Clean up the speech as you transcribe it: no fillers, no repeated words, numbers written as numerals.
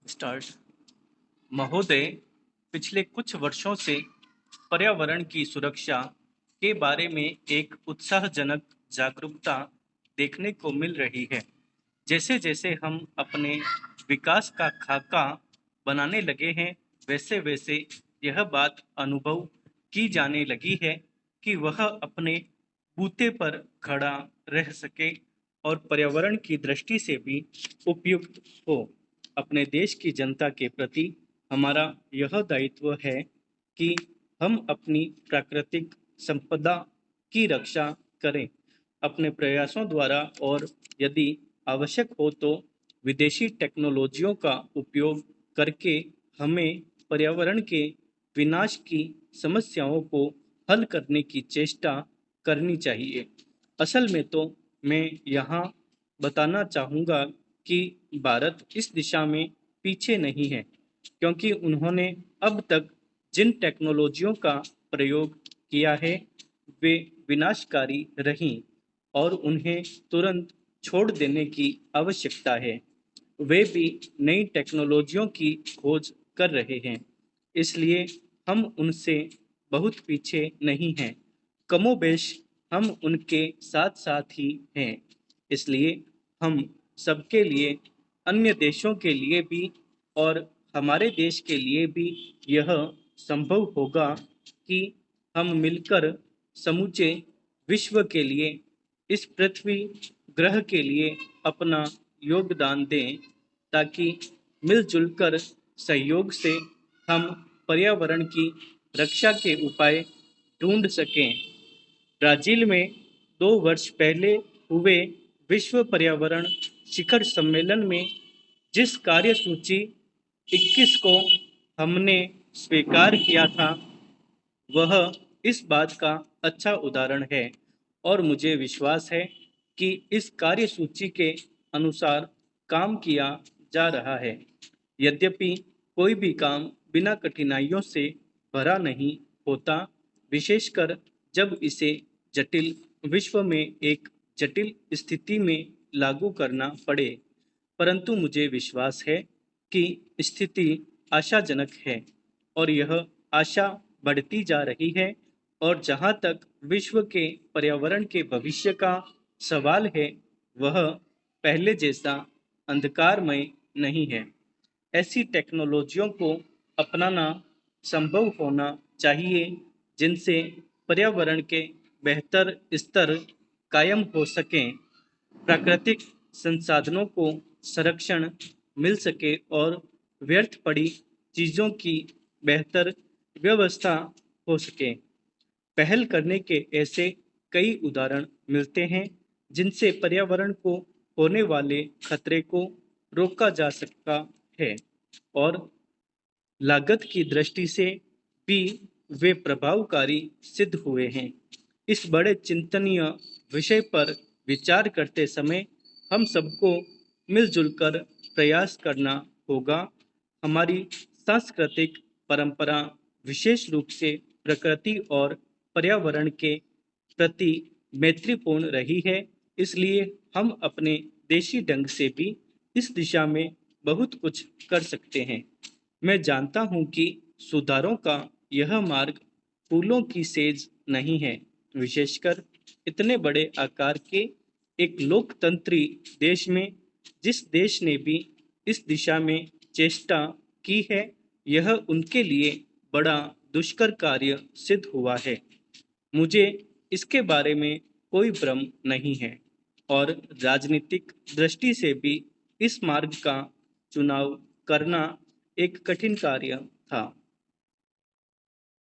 Start. महोदय, पिछले कुछ वर्षों से पर्यावरण की सुरक्षा के बारे में एक उत्साहजनक जागरूकता देखने को मिल रही है। जैसे जैसे हम अपने विकास का खाका बनाने लगे हैं, वैसे वैसे यह बात अनुभव की जाने लगी है कि वह अपने बूते पर खड़ा रह सके और पर्यावरण की दृष्टि से भी उपयुक्त हो। अपने देश की जनता के प्रति हमारा यह दायित्व है कि हम अपनी प्राकृतिक संपदा की रक्षा करें अपने प्रयासों द्वारा, और यदि आवश्यक हो तो विदेशी टेक्नोलॉजियों का उपयोग करके हमें पर्यावरण के विनाश की समस्याओं को हल करने की चेष्टा करनी चाहिए। असल में तो मैं यहाँ बताना चाहूँगा कि भारत इस दिशा में पीछे नहीं है, क्योंकि उन्होंने अब तक जिन टेक्नोलॉजियों का प्रयोग किया है वे विनाशकारी रहीं और उन्हें तुरंत छोड़ देने की आवश्यकता है। वे भी नई टेक्नोलॉजियों की खोज कर रहे हैं, इसलिए हम उनसे बहुत पीछे नहीं हैं। कमोबेश हम उनके साथ साथ ही हैं। इसलिए हम सबके लिए, अन्य देशों के लिए भी और हमारे देश के लिए भी यह संभव होगा कि हम मिलकर समूचे विश्व के लिए, इस पृथ्वी ग्रह के लिए अपना योगदान दें, ताकि मिलजुल कर सहयोग से हम पर्यावरण की रक्षा के उपाय ढूंढ सकें। ब्राजील में 2 वर्ष पहले हुए विश्व पर्यावरण शिखर सम्मेलन में जिस कार्यसूची 21 को हमने स्वीकार किया था, वह इस बात का अच्छा उदाहरण है, और मुझे विश्वास है कि इस कार्यसूची के अनुसार काम किया जा रहा है। यद्यपि कोई भी काम बिना कठिनाइयों से भरा नहीं होता, विशेषकर जब इसे जटिल विश्व में एक जटिल स्थिति में लागू करना पड़े। परंतु मुझे विश्वास है कि स्थिति आशाजनक है, और यह आशा बढ़ती जा रही है। और जहाँ तक विश्व के पर्यावरण के भविष्य का सवाल है, वह पहले जैसा अंधकारमय नहीं है। ऐसी टेक्नोलॉजियों को अपनाना संभव होना चाहिए जिनसे पर्यावरण के बेहतर स्तर कायम हो सकें, प्राकृतिक संसाधनों को संरक्षण मिल सके और व्यर्थ पड़ी चीज़ों की बेहतर व्यवस्था हो सके। पहल करने के ऐसे कई उदाहरण मिलते हैं जिनसे पर्यावरण को होने वाले खतरे को रोका जा सकता है, और लागत की दृष्टि से भी वे प्रभावकारी सिद्ध हुए हैं। इस बड़े चिंतनीय विषय पर विचार करते समय हम सबको मिलजुल कर प्रयास करना होगा। हमारी सांस्कृतिक परंपरा विशेष रूप से प्रकृति और पर्यावरण के प्रति मैत्रीपूर्ण रही है, इसलिए हम अपने देशी ढंग से भी इस दिशा में बहुत कुछ कर सकते हैं। मैं जानता हूँ कि सुधारों का यह मार्ग फूलों की सेज नहीं है, विशेषकर इतने बड़े आकार के एक लोकतंत्री देश में। जिस देश ने भी इस दिशा में चेष्टा की है, यह उनके लिए बड़ा दुष्कर कार्य सिद्ध हुआ है। मुझे इसके बारे में कोई भ्रम नहीं है, और राजनीतिक दृष्टि से भी इस मार्ग का चुनाव करना एक कठिन कार्य था।